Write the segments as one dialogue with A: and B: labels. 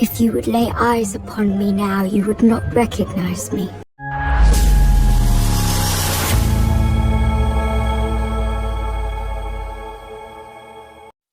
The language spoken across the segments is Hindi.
A: If you would lay eyes upon me now, you would not recognize me.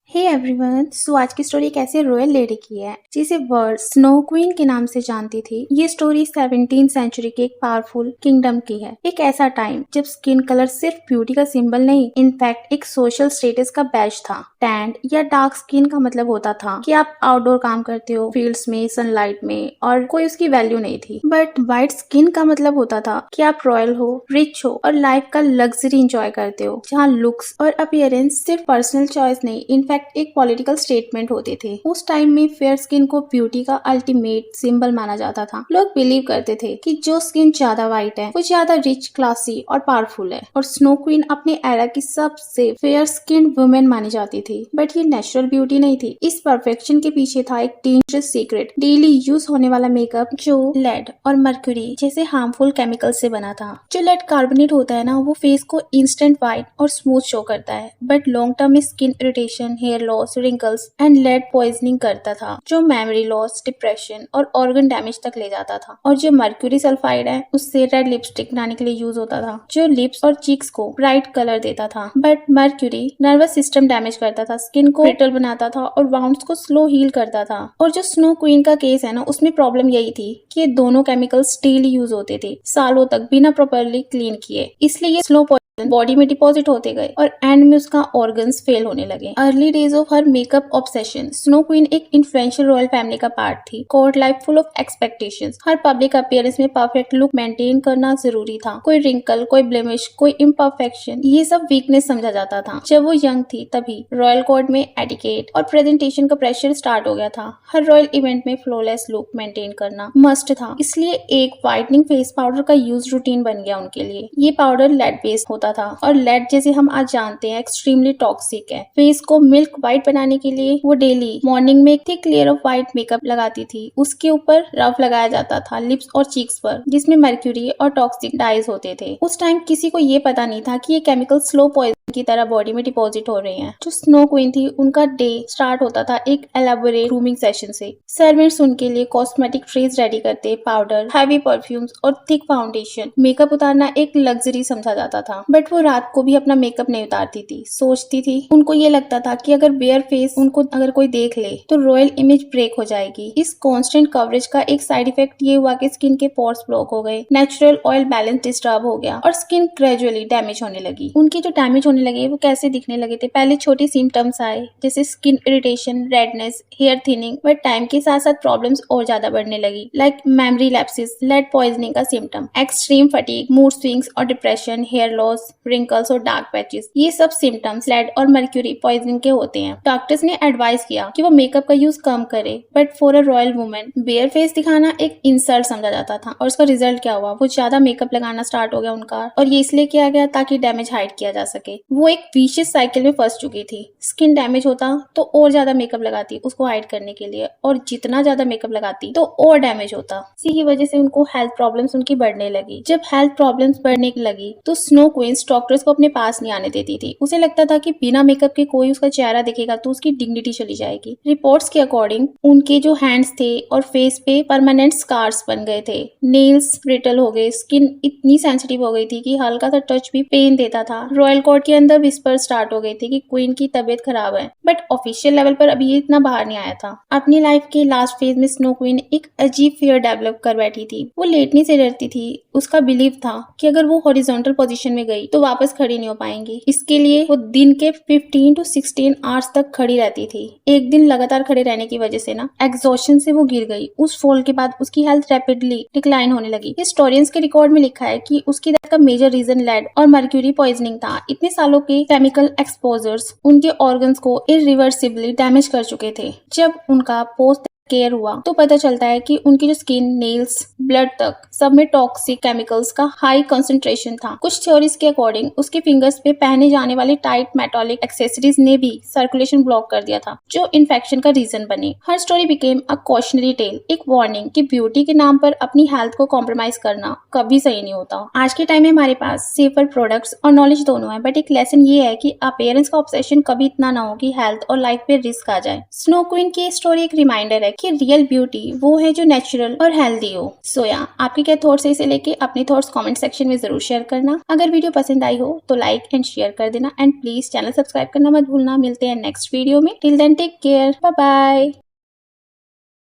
B: Hey everyone, so आज की स्टोरी एक ऐसी रॉयल लेडी की है जिसे वर्ल्ड स्नो क्वीन के नाम से जानती थी। ये स्टोरी 17th सेंचुरी के एक पावरफुल किंगडम की है। एक ऐसा टाइम जब स्किन कलर सिर्फ ब्यूटी का सिंबल नहीं, इनफैक्ट एक सोशल स्टेटस का बैज था। टैंड या डार्क स्किन का मतलब होता था कि आप आउटडोर काम करते हो, फील्ड्स में, सनलाइट में, और कोई उसकी वैल्यू नहीं थी। बट व्हाइट स्किन का मतलब होता था कि आप रॉयल हो, रिच हो और लाइफ का लग्जरी एंजॉय करते हो, जहाँ लुक्स और अपीयरेंस सिर्फ पर्सनल चॉइस नहीं, इनफैक्ट एक पॉलिटिकल स्टेटमेंट होते थे। उस टाइम में फेयर स्किन को ब्यूटी का अल्टीमेट सिंबल माना जाता था। लोग बिलीव करते थे कि जो स्किन ज्यादा व्हाइट है वो ज्यादा रिच, क्लासी और पावरफुल है, और स्नो क्वीन अपने एरा की सबसे फेयर स्किन वुमेन मानी जाती थी। बट ये नेचुरल ब्यूटी नहीं थी। इस परफेक्शन के पीछे था एक डेंजरस सीक्रेट, डेली यूज होने वाला मेकअप जो लेड और मर्क्यूरी जैसे हार्मफुल केमिकल से बना था। जो लेड कार्बोनेट होता है ना, वो फेस को इंस्टेंट व्हाइट और स्मूथ शो करता है, बट लॉन्ग टर्म में skin irritation, hair loss, wrinkles and lead poisoning करता था, जो मेमोरी लॉस, डिप्रेशन और ऑर्गन डैमेज तक ले जाता था। और जो मर्क्यूरी सल्फाइड है, उससे रेड लिपस्टिक बनाने के लिए यूज होता था, जो लिप्स और चीक्स को ब्राइट कलर देता था। But mercury nervous system damage करता था, स्किन को ब्रिटल बनाता था और वाउंड्स को स्लो हील करता था। और जो स्नो क्वीन का केस है ना, उसमें प्रॉब्लम यही थी कि ये दोनों केमिकल्स डेली यूज होते थे, सालों तक बिना प्रॉपरली क्लीन किए, इसलिए ये स्लो बॉडी में डिपॉजिट होते गए और एंड में उसका ऑर्गन्स फेल होने लगे। Early days of her makeup obsession, snow queen एक इन्फ्लुएंशियल रॉयल फैमिली का पार्ट थी। Court life full of expectations, her public appearance में परफेक्ट लुक मेंटेन करना जरूरी था। कोई रिंकल, कोई ब्लेमिश, कोई इम्परफेक्शन, ये सब वीकनेस समझा जाता था। जब वो यंग थी तभी रॉयल कोर्ट में एटिकेट और प्रेजेंटेशन का प्रेशर स्टार्ट हो गया था। हर रॉयल इवेंट में फ्लॉलेस लुक मेंटेन करना मस्ट था, इसलिए एक व्हाइटनिंग फेस पाउडर का यूज रूटीन बन गया उनके लिए। ये पाउडर लेड बेस्ड होता था, और लेड जैसे हम आज जानते हैं एक्सट्रीमली टॉक्सिक है। फेस को मिल्क व्हाइट बनाने के लिए वो डेली मॉर्निंग में एक thick layer of white makeup लगाती थी। उसके ऊपर रफ लगाया जाता था लिप्स और चीक्स पर, जिसमें मर्क्यूरी और टॉक्सिक डाइज होते थे। उस टाइम किसी को ये पता नहीं था कि ये केमिकल स्लो पॉइजन की तरह बॉडी में डिपॉजिट हो रहे हैं। जो स्नो क्वीन थी, उनका डे स्टार्ट होता था एक एलाबोरेट ग्रूमिंग सेशन से। सर्वेंट्स उनके लिए कॉस्मेटिक ट्रेस रेडी करते, पाउडर, हैवी परफ्यूम्स और थिक फाउंडेशन। मेकअप उतारना एक लग्जरी समझा जाता था, बट वो रात को भी अपना मेकअप नहीं उतारती थी। सोचती थी, उनको ये लगता था कि अगर बेयर फेस उनको अगर कोई देख ले तो रॉयल इमेज ब्रेक हो जाएगी। इस कांस्टेंट कवरेज का एक साइड इफेक्ट ये हुआ कि स्किन के पोर्स ब्लॉक हो गए, नेचुरल ऑयल बैलेंस डिस्टर्ब हो गया और स्किन ग्रेजुअली डैमेज होने लगी। उनकी जो डैमेज होने लगे वो कैसे दिखने लगे थे? पहले छोटे सिम्टम्स आए जैसे skin irritation, redness, hair thinning, but time के साथ साथ प्रॉब्लम्स और ज्यादा बढ़ने लगी, like memory lapses, lead poisoning का symptom, extreme fatigue, mood swings और डिप्रेशन, हेयर लॉस, रिंकल्स और डार्क पैचेस। ये सब सिम्टम्स लेड और मर्क्यूरी पॉइजनिंग के होते हैं। डॉक्टर्स ने एडवाइस किया कि वो मेकअप का यूज कम करे, but for a royal woman bear face दिखाना एक इंसल्ट समझा जाता था। और उसका रिजल्ट क्या हुआ? वो ज्यादा मेकअप लगाना स्टार्ट हो गया उनका, और ये इसलिए किया गया ताकि डैमेज हाइड किया जा सके। वो एक विशियस साइकिल में फंस चुकी थी। स्किन डैमेज होता तो और ज्यादा मेकअप लगाती उसको हाइड करने के लिए, और जितना ज्यादा मेकअप लगाती तो और डैमेज होता। इसी की वजह से उनको हेल्थ प्रॉब्लम्स उनकी बढ़ने लगी। जब हेल्थ प्रॉब्लम्स बढ़ने लगी तो स्नो क्वींस डॉक्टर्स को अपने पास नहीं आने देती थी। उसे लगता था कि बिना मेकअप के कोई उसका चेहरा दिखेगा तो उसकी डिग्निटी चली जाएगी। रिपोर्ट्स के अकॉर्डिंग उनके जो हैंड्स थे और फेस पे परमानेंट स्कार्स बन गए थे, नेल्स ब्रिटल हो गए, स्किन इतनी सेंसिटिव हो गई थी कि हल्का सा टच भी पेन देता था। रॉयल कोर्ट के अंदर विस्पर स्टार्ट हो गए थे कि क्वीन की तबीयत खराब है, बट ऑफिशियल लेवल पर अभी ये इतना बाहर नहीं आया था। अपनी लाइफ के लास्ट फेज में स्नो क्वीन एक अजीब फियर डेवलप कर बैठी थी। वो लेटने से डरती थी। उसका बिलीव था कि अगर वो हॉरिजॉन्टल पोजीशन में गई तो वापस खड़ी नहीं हो पाएंगी। इसके लिए वो दिन के 15 to 16 आवर्स तक खड़ी रहती थी। एक दिन लगातार खड़े रहने की वजह से ना एग्जॉशन से वो गिर गई। उस फॉल के बाद उसकी हेल्थ रैपिडली डिक्लाइन होने लगी। हिस्टोरियंस के रिकॉर्ड में लिखा है कि उसकी डेथ का मेजर रीजन लेड और मर्क्यूरी पॉइजनिंग था। इतने सालों के केमिकल एक्सपोजर्स उनके ऑर्गन्स को इरिवर्सिबली डैमेज कर चुके थे। जब उनका पोस्ट केयर हुआ तो पता चलता है कि उनकी जो स्किन, नेल्स, ब्लड तक सब में टॉक्सिक केमिकल्स का हाई कंसंट्रेशन था। कुछ थ्योरीज के अकॉर्डिंग उसके फिंगर्स पे पहने जाने वाले टाइट मेटालिक एक्सेसरीज ने भी सर्कुलेशन ब्लॉक कर दिया था, जो इन्फेक्शन का रीजन बने। हर story became a cautionary tale, एक वार्निंग कि ब्यूटी के नाम पर अपनी हेल्थ को कॉम्प्रोमाइज करना कभी सही नहीं होता। आज के टाइम में हमारे पास सेफर प्रोडक्ट्स और नॉलेज दोनों है, बट एक लेसन ये है कि अपीयरेंस का ऑब्सेशन कभी इतना ना हो कि हेल्थ और लाइफ पे रिस्क आ जाए। स्नो क्वीन की स्टोरी एक रिमाइंडर है कि रियल ब्यूटी वो है जो नेचुरल और हेल्दी हो। सोया आपके क्या थॉट्स है इसे लेके? अपने थॉट्स कमेंट सेक्शन में जरूर शेयर करना। अगर वीडियो पसंद आई हो तो लाइक एंड शेयर कर देना एंड प्लीज चैनल सब्सक्राइब करना मत भूलना। मिलते हैं नेक्स्ट वीडियो में। Till then take care, bye bye.